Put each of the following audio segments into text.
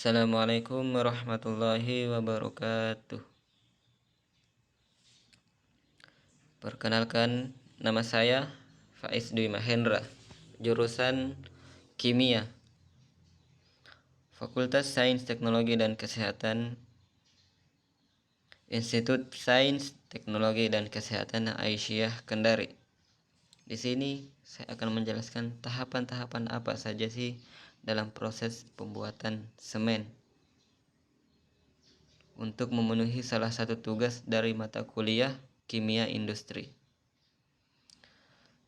Assalamualaikum warahmatullahi wabarakatuh. Perkenalkan, nama saya Faiz Dwi Mahendra, jurusan Kimia, Fakultas Sains Teknologi dan Kesehatan, Institut Sains Teknologi dan Kesehatan Aisyah Kendari. Di sini saya akan menjelaskan tahapan-tahapan apa saja sih dalam proses pembuatan semen untuk memenuhi salah satu tugas dari mata kuliah Kimia Industri.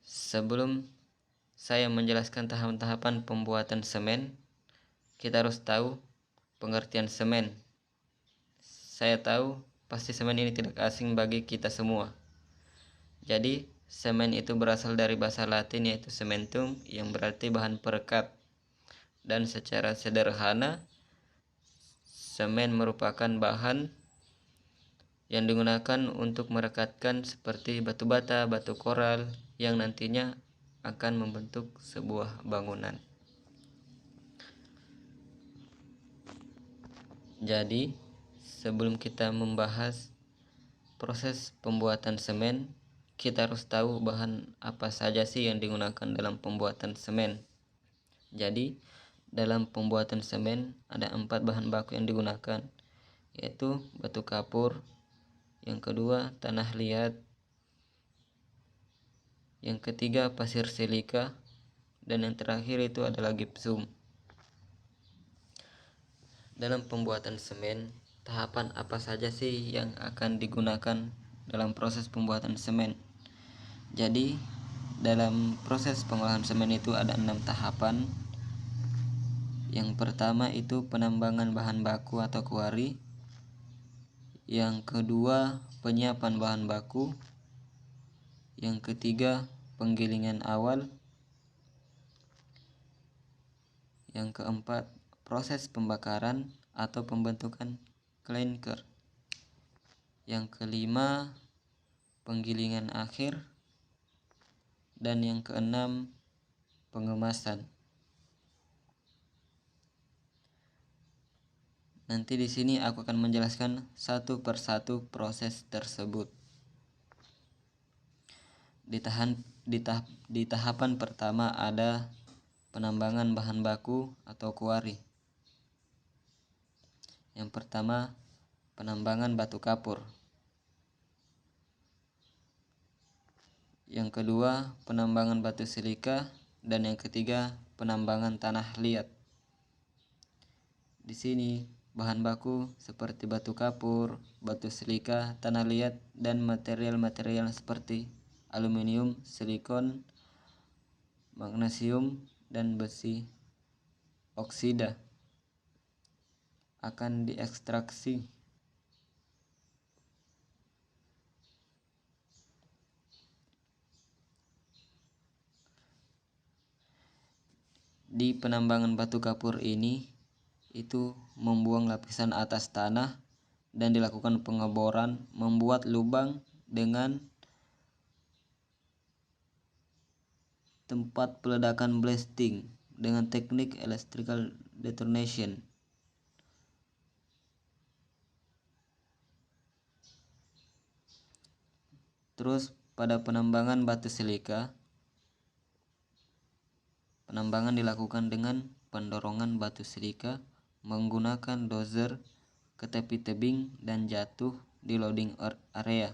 Sebelum saya menjelaskan tahapan-tahapan pembuatan semen, kita harus tahu pengertian semen. Saya tahu pasti semen ini tidak asing bagi kita semua. Jadi, semen itu berasal dari bahasa Latin yaitu cementum yang berarti bahan perekat. Dan secara sederhana, semen merupakan bahan yang digunakan untuk merekatkan seperti batu bata, batu koral yang nantinya akan membentuk sebuah bangunan. Jadi, sebelum kita membahas proses pembuatan semen, kita harus tahu bahan apa saja sih yang digunakan dalam pembuatan semen. Jadi, dalam pembuatan semen ada 4 bahan baku yang digunakan, yaitu batu kapur, yang kedua tanah liat, yang ketiga pasir silika, dan yang terakhir itu adalah gipsum. Dalam pembuatan semen, tahapan apa saja sih yang akan digunakan dalam proses pembuatan semen? Jadi, dalam proses pengolahan semen itu ada 6 tahapan. Yang pertama itu penambangan bahan baku atau kuari. Yang kedua, penyiapan bahan baku. Yang ketiga, penggilingan awal. Yang keempat, proses pembakaran atau pembentukan klinker. Yang kelima, penggilingan akhir. Dan yang keenam, pengemasan. Nanti di sini aku akan menjelaskan satu persatu proses tersebut. Di tahapan pertama ada penambangan bahan baku atau kuari. Yang pertama, penambangan batu kapur. Yang kedua, penambangan batu silika, dan yang ketiga, penambangan tanah liat. Di sini bahan baku seperti batu kapur, batu silika, tanah liat, dan material-material seperti aluminium, silikon, magnesium, dan besi oksida akan diekstraksi. Di penambangan batu kapur ini itu membuang lapisan atas tanah dan dilakukan pengeboran membuat lubang dengan tempat peledakan blasting dengan teknik electrical detonation. Terus pada penambangan batu silika, penambangan dilakukan dengan pendorongan batu silika menggunakan dozer ke tepi tebing dan jatuh di loading area.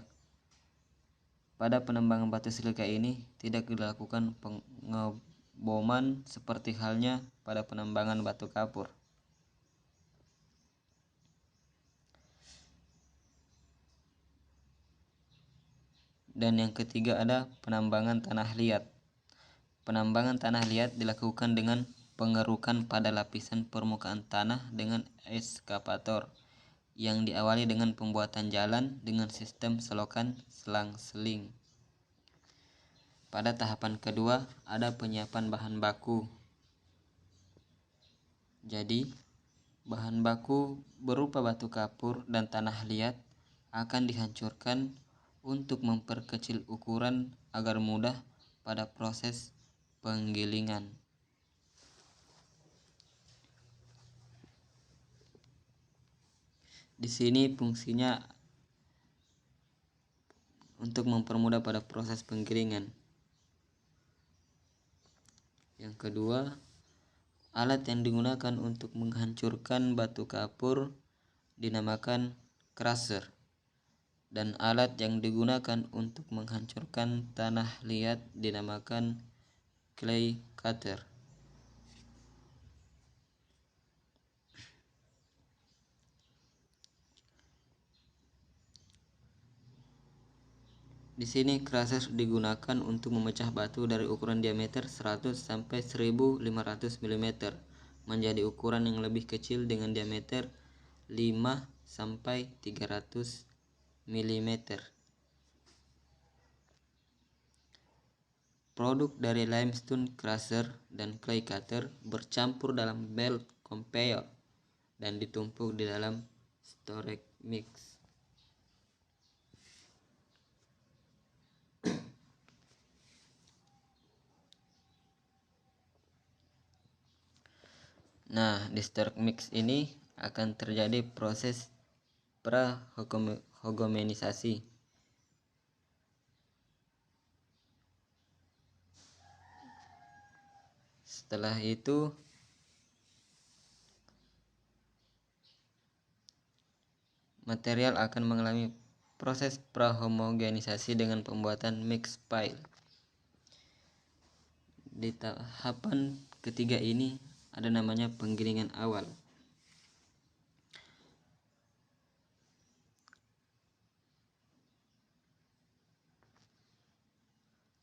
Pada penambangan batu silika ini tidak dilakukan pengeboman seperti halnya pada penambangan batu kapur. Dan yang ketiga ada penambangan tanah liat. Penambangan tanah liat dilakukan dengan pengerukan pada lapisan permukaan tanah dengan ekskavator yang diawali dengan pembuatan jalan dengan sistem selokan selang-seling. Pada tahapan kedua ada penyiapan bahan baku. Jadi, bahan baku berupa batu kapur dan tanah liat akan dihancurkan untuk memperkecil ukuran agar mudah pada proses penggilingan. Di sini fungsinya untuk mempermudah pada proses penggilingan. Yang kedua, alat yang digunakan untuk menghancurkan batu kapur dinamakan crusher, dan alat yang digunakan untuk menghancurkan tanah liat dinamakan clay cutter. Di sini crusher digunakan untuk memecah batu dari ukuran diameter 100 sampai 1500 mm menjadi ukuran yang lebih kecil dengan diameter 5 sampai 300 mm. Produk dari limestone crusher dan clay cutter bercampur dalam belt conveyor dan ditumpuk di dalam storage mix. Nah, di storage mix ini akan terjadi proses pra-homogenisasi. Setelah itu material akan mengalami proses pra-homogenisasi dengan pembuatan mix pile. Di tahapan ketiga ini ada namanya penggilingan awal.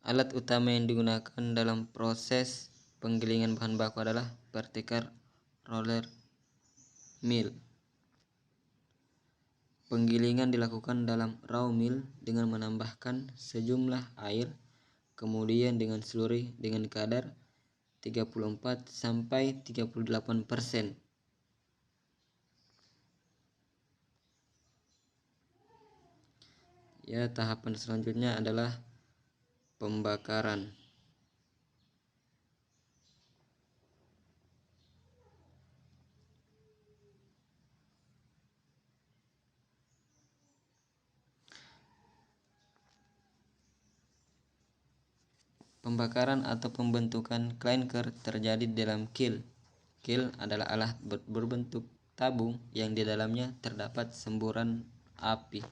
Alat utama yang digunakan dalam proses penggilingan bahan baku adalah vertical roller mill. Penggilingan dilakukan dalam raw mill dengan menambahkan sejumlah air, kemudian dengan slurry dengan kadar 34 sampai 38%. Ya, tahapan selanjutnya adalah pembakaran. Pembakaran atau pembentukan clinker terjadi di dalam kiln. Kiln adalah alat berbentuk tabung yang di dalamnya terdapat semburan api.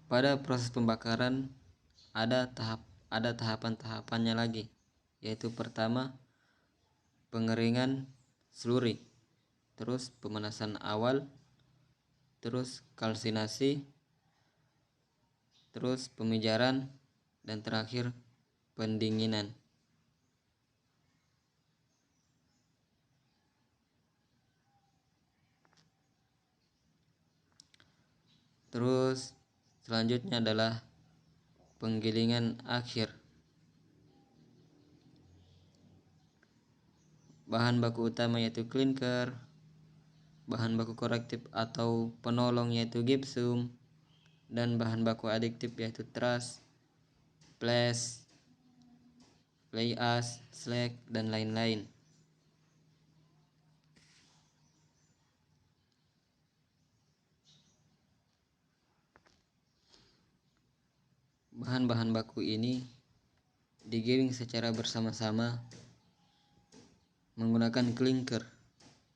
Pada proses pembakaran ada tahapan-tahapannya lagi, yaitu pertama pengeringan slurry, terus pemanasan awal, terus kalsinasi, terus pemijaran, dan terakhir pendinginan. Terus selanjutnya adalah penggilingan akhir. Bahan baku utama yaitu clinker, bahan baku korektif atau penolong yaitu gypsum, dan bahan baku adiktif yaitu truss, flash, fly ash, slag, dan lain-lain. Bahan-bahan baku ini digiling secara bersama-sama menggunakan clinker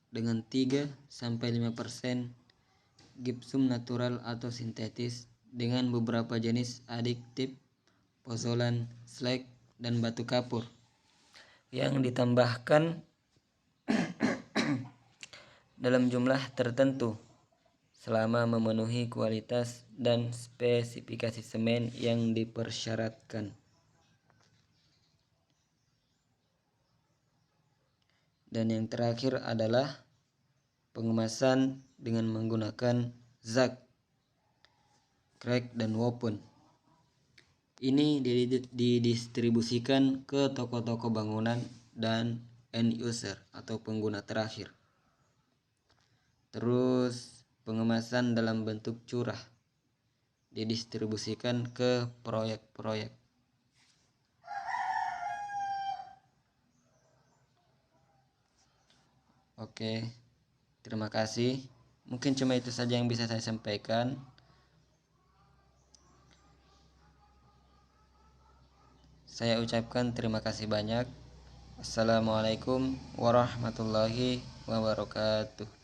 dengan 3-5% gypsum natural atau sintetis dengan beberapa jenis adiktif, pozolan, slag, dan batu kapur yang ditambahkan dalam jumlah tertentu selama memenuhi kualitas dan spesifikasi semen yang dipersyaratkan. Dan yang terakhir adalah pengemasan dengan menggunakan zag, crack, dan open. Ini didistribusikan ke toko-toko bangunan dan end user atau pengguna terakhir. Terus pengemasan dalam bentuk curah. didistribusikan ke proyek-proyek. Oke, terima kasih. Mungkin cuma itu saja yang bisa saya sampaikan. Saya ucapkan terima kasih banyak. Assalamualaikum warahmatullahi wabarakatuh.